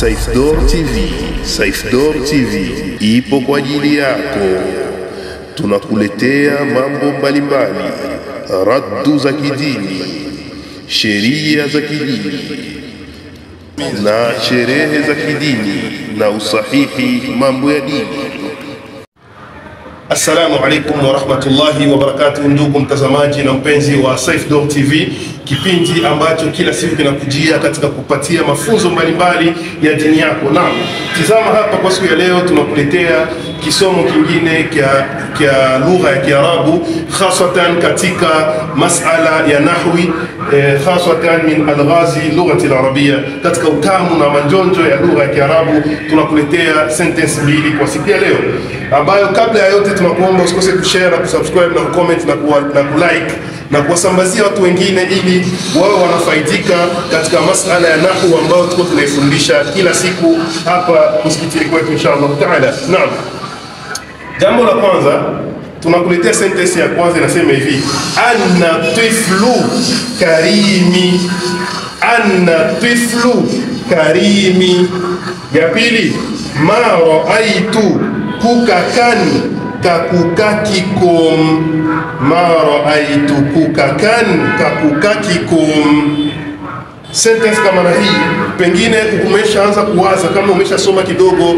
Saifdor TV, Saifdor TV ipo kwa ajili yako. Tunakuletea mambo mbalimbali, raddu za kidini, sheria za kidini na sherehe za kidini na usahihi mambo ya dini. Assalamu alaikum wa rahmatullahi wa barakatuh, ndugu mtazamaji na mpenzi wa Saifdor TV, kipindi ambacho kila siku kinakujia katika kupatia mafunzo mbalimbali ya dini yako. Naam, tizama hapa kwa siku ya leo tunakuletea kisomo kingine kia lugha ya Kiarabu, hasatan katika masala ya nahwi, hasatan min alghazi lughati al-arabia, katika utamu na manjonjo ya lugha ya Kiarabu. Tunakuletea sentence mbili kwa siku ya leo, ambayo kabla ya yote tunakuomba usikose kushare na kusubscribe na kucomment na kulike na kuwasambazia watu wengine, ili wao wanafaidika katika masala ya nahwu ambayo tuko tunaifundisha kila siku hapa msikitini kwetu inshallah taala. Naam, jambo la kwanza tunakuletea sentence ya kwanza, inasema hivi: anna tiflu karimi, anna tiflu karimi. Ya pili, ma raaitu kukakan kakukakikum, ma raaitu kukakan kakukakikum. Sentence kama hii pengine umeshaanza kuwaza, kama umeshasoma kidogo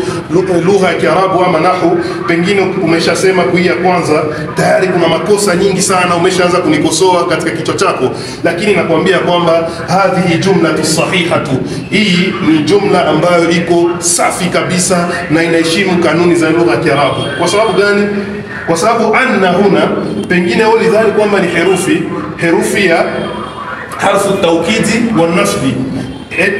lugha ya Kiarabu ama nahwu, pengine umeshasema kui ya kwanza tayari kuna makosa nyingi sana, umeshaanza kunikosoa katika kichwa chako, lakini nakwambia kwamba hadhihi jumlatu sahihatu, hii ni jumla ambayo iko safi kabisa na inaheshimu kanuni za lugha ya Kiarabu. Kwa sababu gani? Kwa sababu anna huna, pengine ulidhani kwamba ni herufi ya harfu taukidi wa nasbi,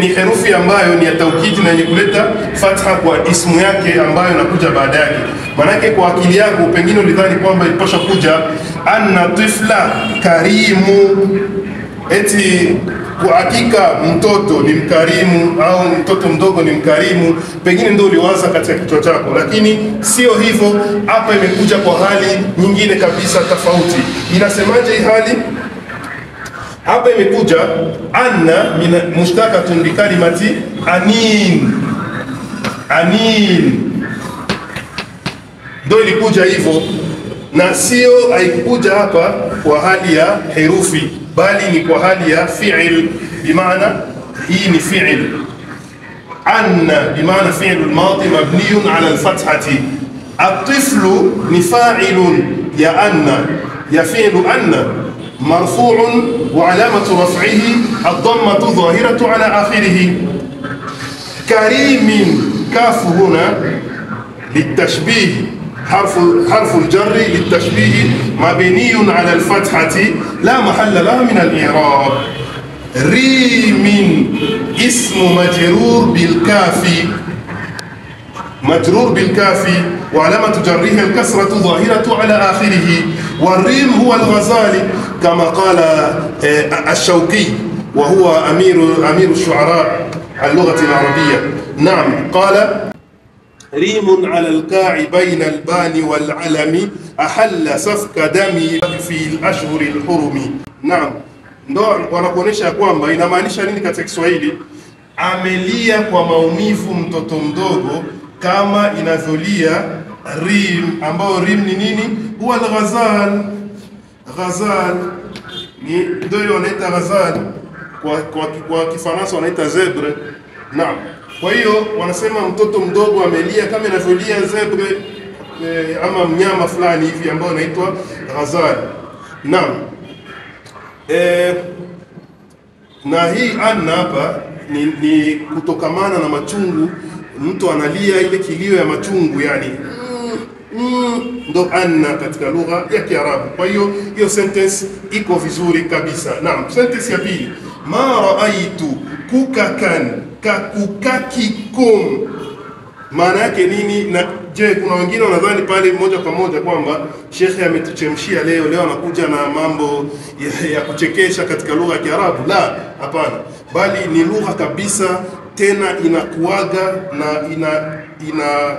ni herufi ambayo ni ya taukidi na yenye kuleta fatha kwa ismu yake ambayo inakuja baada yake. Manake kwa akili yako pengine ulidhani kwamba ilipaswa kuja anna tifla karimu, eti kwa hakika mtoto ni mkarimu au mtoto mdogo ni mkarimu, pengine ndio uliwaza katika kichwa chako, lakini sio hivyo. Hapa imekuja kwa hali nyingine kabisa tofauti. Inasemaje hii hali? Hapa imekuja anna mushtaqatun bi kalimati anin, anin ndio ilikuja hivyo, na sio haikuja hapa kwa hali ya herufi, bali ni kwa hali ya fi'il. Bimaana hii ni fi'il, anna bimaana fi'il al-madi mabniyun ala al-fathati. At-tiflu ni fa'ilun ya anna, ya fi'lu anna مرفوع وعلامة رفعه الضمة ظاهرة على آخره. كريم كاف هنا للتشبيه، حرف الجر للتشبيه مبني على الفتحة لا محل لها من الإعراب. ريم اسم مجرور بالكاف، مجرور بالكاف وعلامة جره الكسرة ظاهرة على آخره. والريم هو الغزالي كما قال الشوقي، وهو أمير الشعراء اللغة العربية. نعم، قال: ريم على الكاع بين البان والعلم أحل سفك دمي في الأشهر الحرم. نعم، ndo wanakuonesha kwamba inamaanisha nini katika Kiswahili. Amelia kwa maumivu mtoto mdogo kama inavyolia rim, ambao rim ni nini? Huwa al-ghazal. Ghazal ni ndio wanaita ghazal, kwa Kifaransa wanaita zebre. Naam, kwa hiyo wanasema mtoto mdogo amelia kama inavyolia zebre, ama mnyama fulani hivi ambao anaitwa ghazal. Naam, na hii anna hapa ni kutokamana na machungu, mtu analia ile kilio ya machungu, yani ndo anna katika lugha ya Kiarabu. Kwa hiyo hiyo sentence iko vizuri kabisa. Naam, sentence ya pili: ma raaitu kukakan kakukakikum. Maana yake nini? Na je, kuna wengine wanadhani pale moja kwa moja kwamba shekhe ametuchemshia leo anakuja na mambo ya kuchekesha katika lugha ya Kiarabu? La, hapana, bali ni lugha kabisa, tena inakuaga na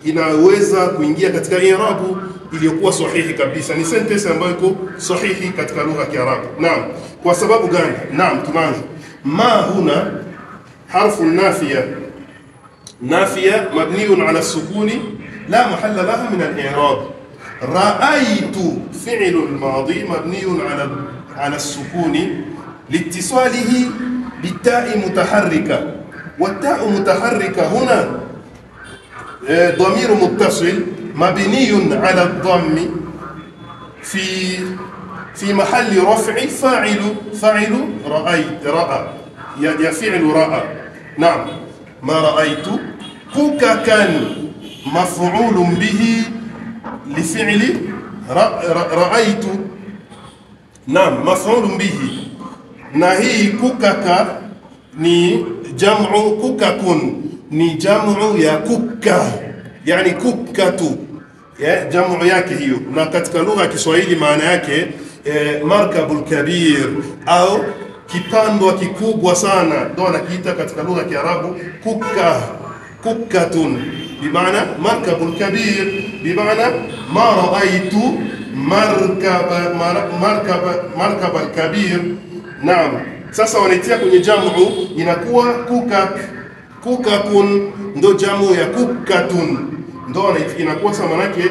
inaweza kuingia katika i'rabu iliyokuwa sahihi kabisa. Ni sentence ambayo iko sahihi katika lugha ya Kiarabu. Naam, kwa sababu gani? Naam, tunaanza. Ma huna harfu nafiya نافية مبني على السكون لا محل لها من الإعراب. رأيت فعل الماضي مبني على السكون لاتصاله بالتاء متحركة، والتاء متحركة هنا ضمير متصل مبني على الضم في محل رفع فاعل رأيت، رأى، يا فعل رأى. نعم، ما رأيت. كوكا كان مفعول به لفعل رأيت. نعم، مفعول به. نهي كوكاكا ni jamu kukakun, ni jamu ya kukka, yani kukkatu, jamu yake hiyo. Na katika lugha ya Kiswahili maana yake markabul kabir au kipandwa kikubwa sana, ndio anakiita katika lugha ya Kiarabu kukka, kukkatun bimaana markabul kabir, bimaana ma raaitu markabal kabir. Naam, sasa wanatia kwenye jamu inakuwa kukak, kukakun ndo jamu ya kukkatun, ndo inakuwa sasa manake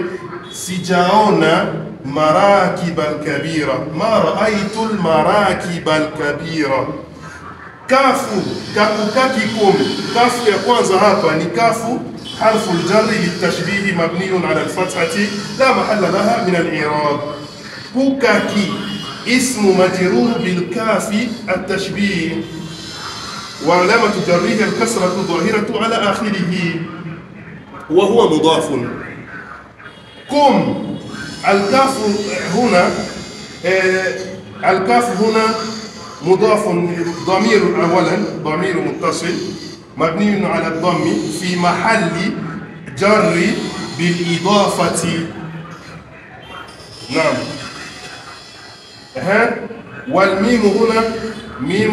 sijaona marakibal kabira, ma raaitul marakibal kabira. Kafu kakukakikum, kafu ya kwanza hapa ni kafu حرف الجر للتشبيه مبني على الفتحة لا محل لها من الإعراب. كوكاكي اسم مجرور بالكاف التشبيه وعلامة جره الكسرة الظاهرة على آخره وهو مضاف. كم الكاف هنا مضاف، ضمير أولا ضمير متصل مبني على الضم في محل جر بالإضافة. نعم، والميم هنا ميم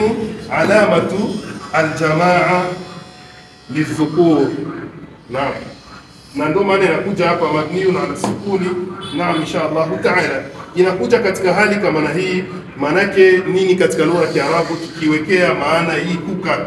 علامة الجماعة للذكور. نعم، ndio maana inakuja hapa mabniun ala sukuni. Naam, insha Allah taala inakuja katika hali kama na hii. Maanake nini katika lugha ya Kiarabu? Tukiwekea maana hii kukak,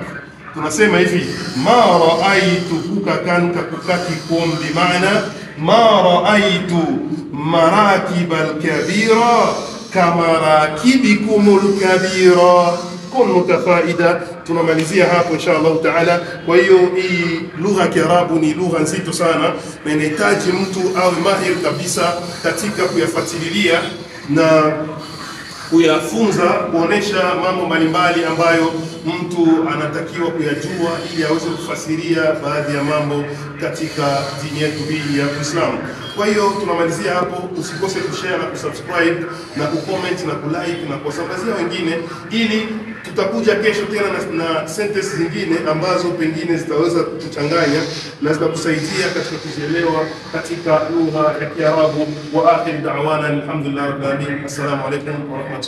tunasema hivi ma raaitu kukakan kakukakikum, bimaana ma raaitu marakibal kabira kamarakibikumul kabira. Kun mutafaida. Tunamalizia hapo insha Allah taala. Kwa hiyo hii lugha ya Kiarabu ni lugha nzito sana na inahitaji mtu awe mahiri kabisa katika kuyafuatilia na kuyafunza, kuonesha mambo mbalimbali ambayo mtu anatakiwa kuyajua ili aweze kufasiria baadhi ya mambo katika dini yetu hii ya Uislamu. Kwa hiyo tunamalizia hapo. Usikose kushare na kusubscribe na kucomment na kulike na kuwasambazia wengine, ili tutakuja kesho tena na sentences zingine ambazo pengine zitaweza kuchanganya na zitakusaidia katika kuzielewa katika lugha ya Kiarabu. Wa akhir da'wana alhamdulillah rabbil alamin. Assalamu alaykum wa rahmatullahi